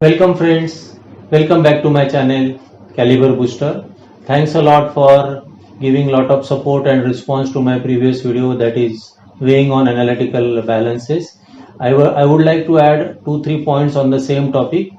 Welcome friends, welcome back to my channel Caliber Booster. Thanks a lot for giving lot of support and response to my previous video, that is weighing on analytical balances. I would like to add 2-3 points on the same topic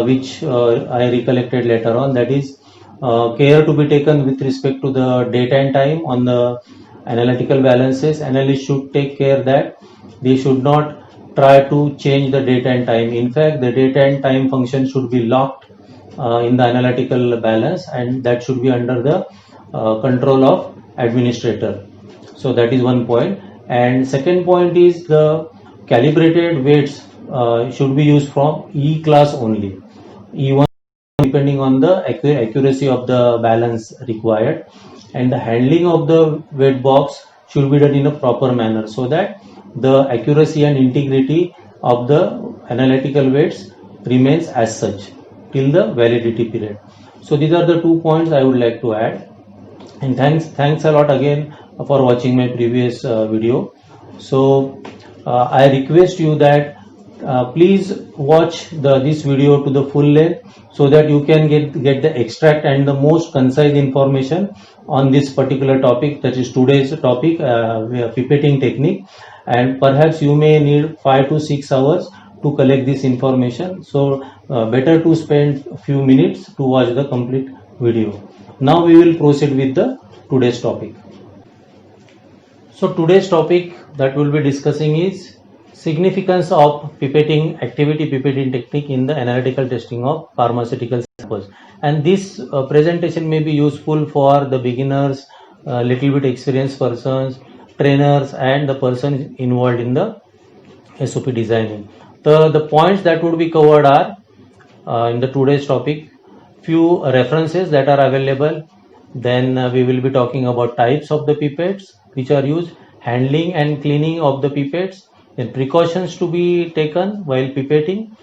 which I recollected later on, that is care to be taken with respect to the date and time on the analytical balances. Analysts should take care that they should not try to change the date and time. In fact, the date and time function should be locked in the analytical balance, and that should be under the control of administrator. So that is one point. And second point is the calibrated weights should be used from E class only. E1 depending on the accuracy of the balance required, and the handling of the weight box should be done in a proper manner so that the accuracy and integrity of the analytical weights remains as such till the validity period. So these are the 2 points I would like to add, and thanks a lot again for watching my previous video. So I request you that please watch this video to the full length so that you can get the extract and the most concise information on this particular topic, that is today's topic, pipetting technique. And perhaps you may need 5 to 6 hours to collect this information, so better to spend a few minutes to watch the complete video. Now we will proceed with the today's topic. So today's topic that we'll be discussing is significance of pipetting activity, pipetting technique in the analytical testing of pharmaceutical samples. And this presentation may be useful for the beginners, little bit experienced persons, trainers, and the person involved in the SOP designing. The points that would be covered are in the today's topic, few references that are available. Then we will be talking about types of the pipettes which are used, handling and cleaning of the pipettes, then precautions to be taken while pipetting,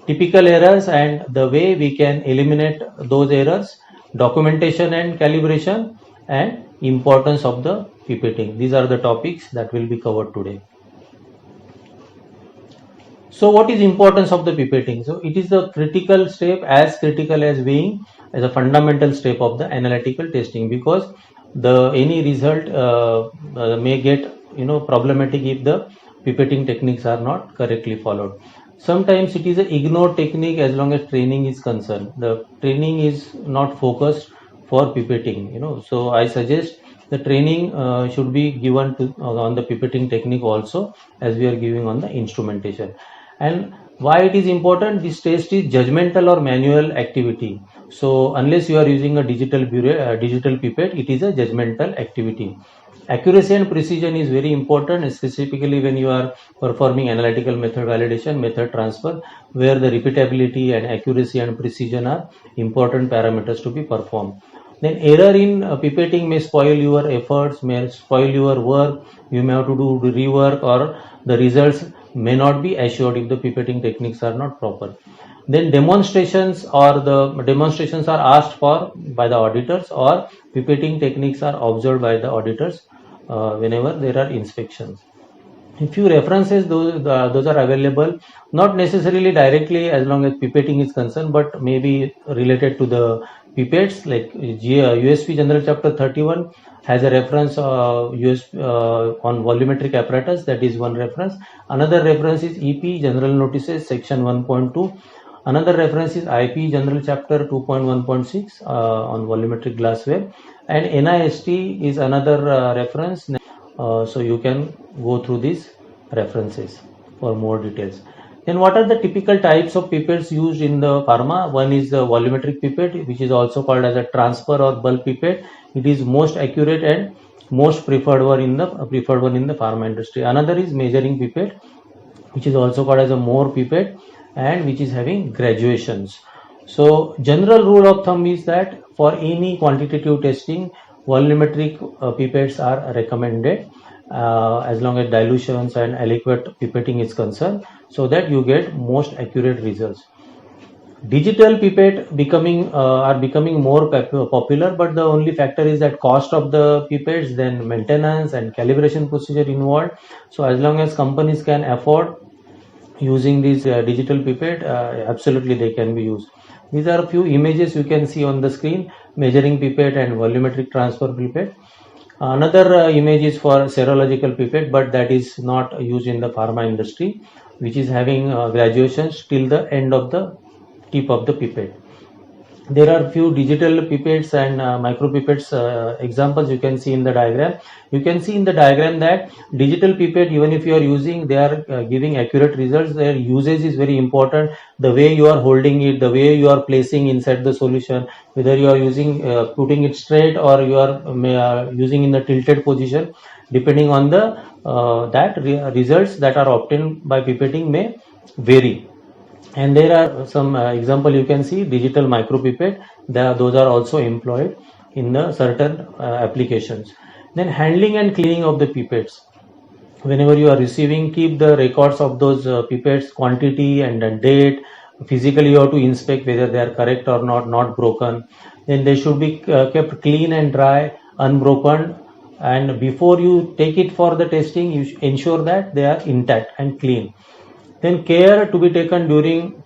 typical errors and the way we can eliminate those errors, documentation and calibration, and importance of the pipetting. These are the topics that will be covered today. So what is importance of the pipetting? So it is the critical step, as critical as weighing, as a fundamental step of the analytical testing, because any result may get problematic if the pipetting techniques are not correctly followed. Sometimes it is an ignored technique as long as training is concerned. The training is not focused for pipetting, so I suggest the training should be given to on the pipetting technique also, as we are giving on the instrumentation. And why it is important? This test is judgmental or manual activity. So unless you are using a digital pipette, it is a judgmental activity. Accuracy and precision is very important, specifically when you are performing analytical method validation, method transfer, where the repeatability and accuracy and precision are important parameters to be performed. Then error in pipetting may spoil your efforts, may spoil your work. You may have to do rework, or the results may not be assured if the pipetting techniques are not proper. Then demonstrations are asked for by the auditors, or pipetting techniques are observed by the auditors whenever there are inspections. A few references, those are available, not necessarily directly as long as pipetting is concerned, but maybe related to the pipettes, like USP General Chapter 31 has a reference on volumetric apparatus. That is one reference. Another reference is EP General Notices Section 1.2. Another reference is IP General Chapter 2.1.6 on volumetric glassware, and NIST is another reference. So you can go through these references for more details. Then what are the typical types of pipettes used in the pharma? One is the volumetric pipette, which is also called as a transfer or bulk pipette. It is most accurate and most preferred one in the pharma industry. Another is measuring pipette, which is also called as a Moore pipette, and which is having graduations. So general rule of thumb is that for any quantitative testing, volumetric pipettes are recommended as long as dilutions and adequate pipetting is concerned, so that you get most accurate results. Digital pipette are becoming more popular, but the only factor is that cost of the pipettes, then maintenance and calibration procedure involved. So as long as companies can afford using this digital pipette, absolutely they can be used. These are a few images you can see on the screen: measuring pipette and volumetric transfer pipette. Another image is for serological pipette, but that is not used in the pharma industry, which is having graduations till the end of the tip of the pipette. There are few digital pipettes and micro pipettes examples you can see in the diagram. You can see in the diagram that digital pipette, even if you are using, they are giving accurate results. Their usage is very important. The way you are holding it, the way you are placing inside the solution, whether you are using putting it straight or you are using in the tilted position, depending on the results that are obtained by pipetting may vary. And there are some example you can see: digital micro pipette, those are also employed in the certain applications. Then handling and cleaning of the pipettes. Whenever you are receiving, keep the records of those pipettes, quantity and then date. Physically you have to inspect whether they are correct or not broken. Then they should be kept clean and dry, unbroken, and before you take it for the testing, you ensure that they are intact and clean. Then care to be taken during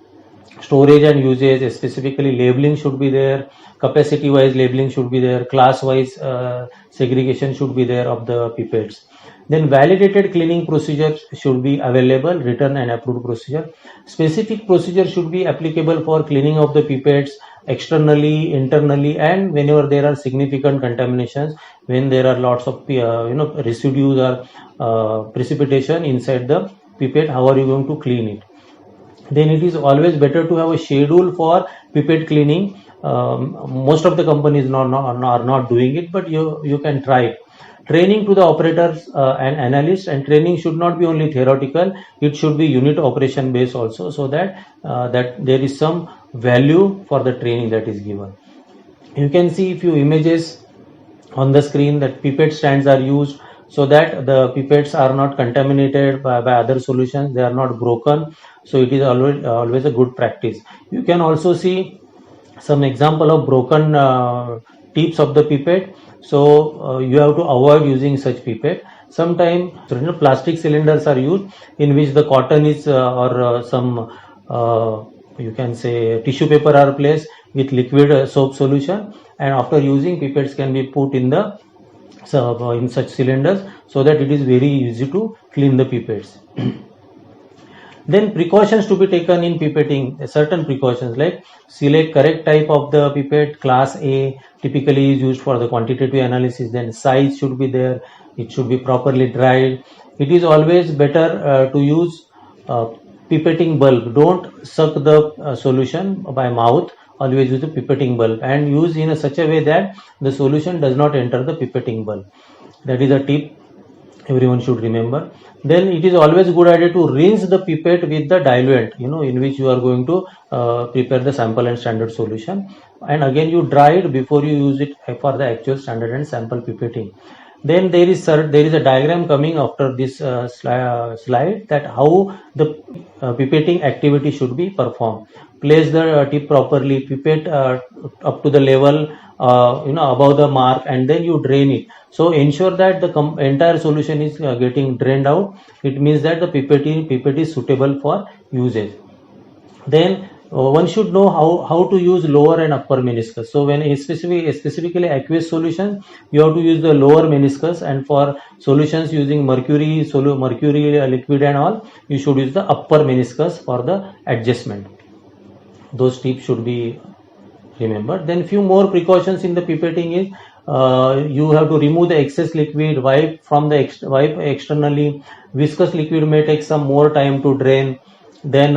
storage and usage, specifically labeling should be there, capacity wise labeling should be there, class wise segregation should be there of the pipettes. Then validated cleaning procedures should be available, written and approved procedure. Specific procedure should be applicable for cleaning of the pipettes externally, internally, and whenever there are significant contaminations, when there are lots of residues or precipitation inside the pipette, how are you going to clean it? Then it is always better to have a schedule for pipette cleaning. Most of the companies are not doing it, but you can try it. Training to the operators and analysts, and training should not be only theoretical, it should be unit operation based also, so that there is some value for the training that is given. You can see a few images on the screen that pipette stands are used so that the pipettes are not contaminated by other solutions, they are not broken. So it is always a good practice. You can also see some example of broken tips of the pipette. So you have to avoid using such pipette. Sometimes plastic cylinders are used in which the cotton is or some you can say tissue paper are placed with liquid soap solution, and after using, pipettes can be put in the in such cylinders, so that it is very easy to clean the pipettes. Then precautions to be taken in pipetting, certain precautions like select correct type of the pipette. Class A typically is used for the quantitative analysis. Then size should be there, it should be properly dried. It is always better to use pipetting bulb. Don't suck the solution by mouth, always use the pipetting bulb, and use in such a way that the solution does not enter the pipetting bulb. That is a tip everyone should remember. Then it is always a good idea to rinse the pipette with the diluent, in which you are going to prepare the sample and standard solution, and again you dry it before you use it for the actual standard and sample pipetting. Then there is a diagram coming after this slide, that how the pipetting activity should be performed. Place the tip properly, pipette up to the level above the mark, and then you drain it. So ensure that the entire solution is getting drained out. It means that the pipette is suitable for usage. Then one should know how to use lower and upper meniscus. So when specifically aqueous solution, you have to use the lower meniscus, and for solutions using mercury liquid and all, you should use the upper meniscus for the adjustment. Those tips should be remembered. Then few more precautions in the pipetting is you have to remove the excess liquid, wipe externally. Viscous liquid may take some more time to drain. Then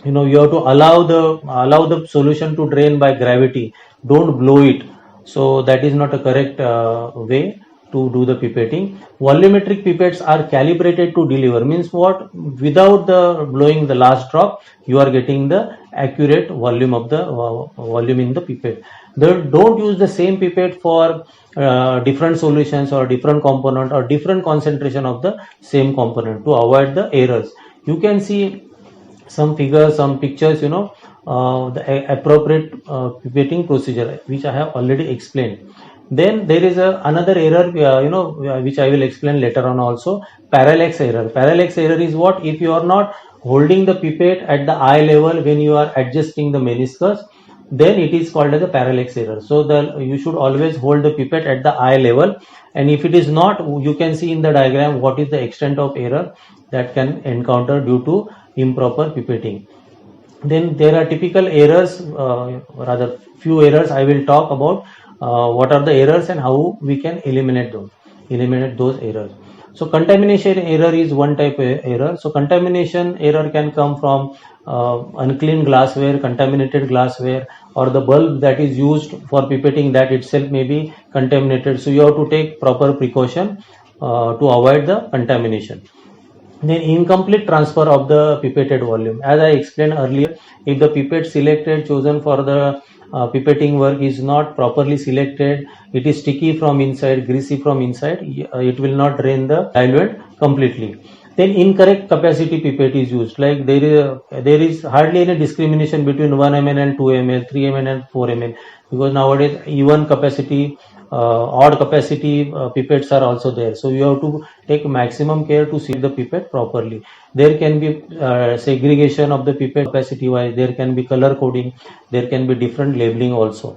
you have to allow the solution to drain by gravity. Don't blow it. So that is not a correct way to do the pipetting. Volumetric pipettes are calibrated to deliver. Means what? Without the blowing the last drop, you are getting the accurate volume of the volume in the pipette. Don't use the same pipette for different solutions or different component or different concentration of the same component to avoid the errors. You can see some figures, some pictures, the appropriate pipetting procedure, which I have already explained. Then there is another error, which I will explain later on also. Parallax error. Parallax error is what? If you are not holding the pipette at the eye level when you are adjusting the meniscus, then it is called as a parallax error. So you should always hold the pipette at the eye level, and if it is not, you can see in the diagram what is the extent of error that can encounter due to improper pipetting. Then there are typical errors, rather few errors I will talk about. What are the errors and how we can eliminate those errors. So contamination error is one type of error. So contamination error can come from unclean glassware, contaminated glassware, or the bulb that is used for pipetting, that itself may be contaminated. So you have to take proper precaution to avoid the contamination. Then incomplete transfer of the pipetted volume. As I explained earlier, if the pipette selected chosen for the pipetting work is not properly selected, it is sticky from inside, greasy from inside, it will not drain the diluent completely. Then incorrect capacity pipette is used. Like there is hardly any discrimination between 1 ml and 2 ml, 3 ml and 4 ml, because nowadays even capacity, odd capacity pipettes are also there. So you have to take maximum care to seal the pipette properly. There can be segregation of the pipette capacity wise. There can be color coding. There can be different labeling also.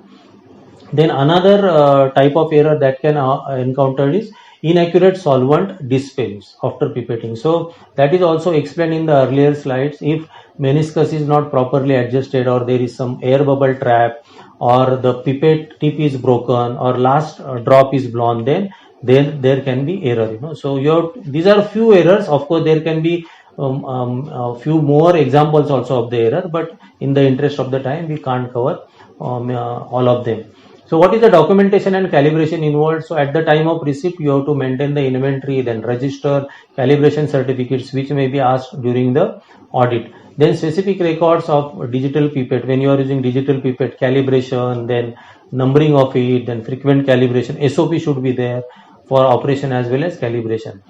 Then another type of error that can encounter is inaccurate solvent dispense after pipetting. So that is also explained in the earlier slides. If meniscus is not properly adjusted, or there is some air bubble trap, or the pipette tip is broken, or last drop is blown, then there can be error. So these are few errors. Of course, there can be a few more examples also of the error, but in the interest of the time, we can't cover all of them. So what is the documentation and calibration involved? So at the time of receipt, you have to maintain the inventory, then register calibration certificates, which may be asked during the audit. Then specific records of digital pipette. When you are using digital pipette, calibration, then numbering of it, then frequent calibration. SOP should be there for operation as well as calibration.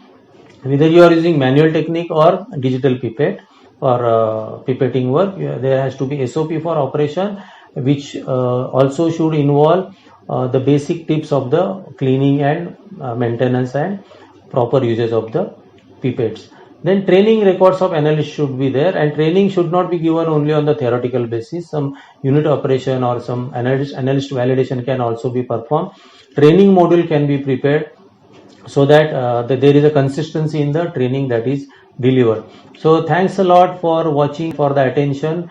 Whether you are using manual technique or digital pipette for pipetting work, there has to be SOP for operation, which also should involve the basic tips of the cleaning and maintenance and proper usage of the pipettes. Then training records of analysts should be there, and training should not be given only on the theoretical basis. Some unit operation or some analyst validation can also be performed. Training module can be prepared so that there is a consistency in the training that is delivered. So thanks a lot for watching, for the attention.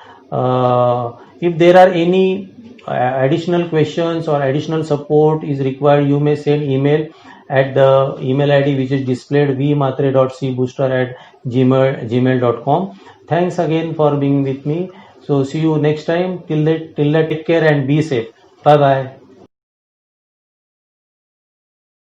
If there are any additional questions or additional support is required, you may send email at the email ID which is displayed, vmatre.cbooster@gmail.com. Thanks again for being with me. So see you next time. Till that, take care and be safe. Bye bye.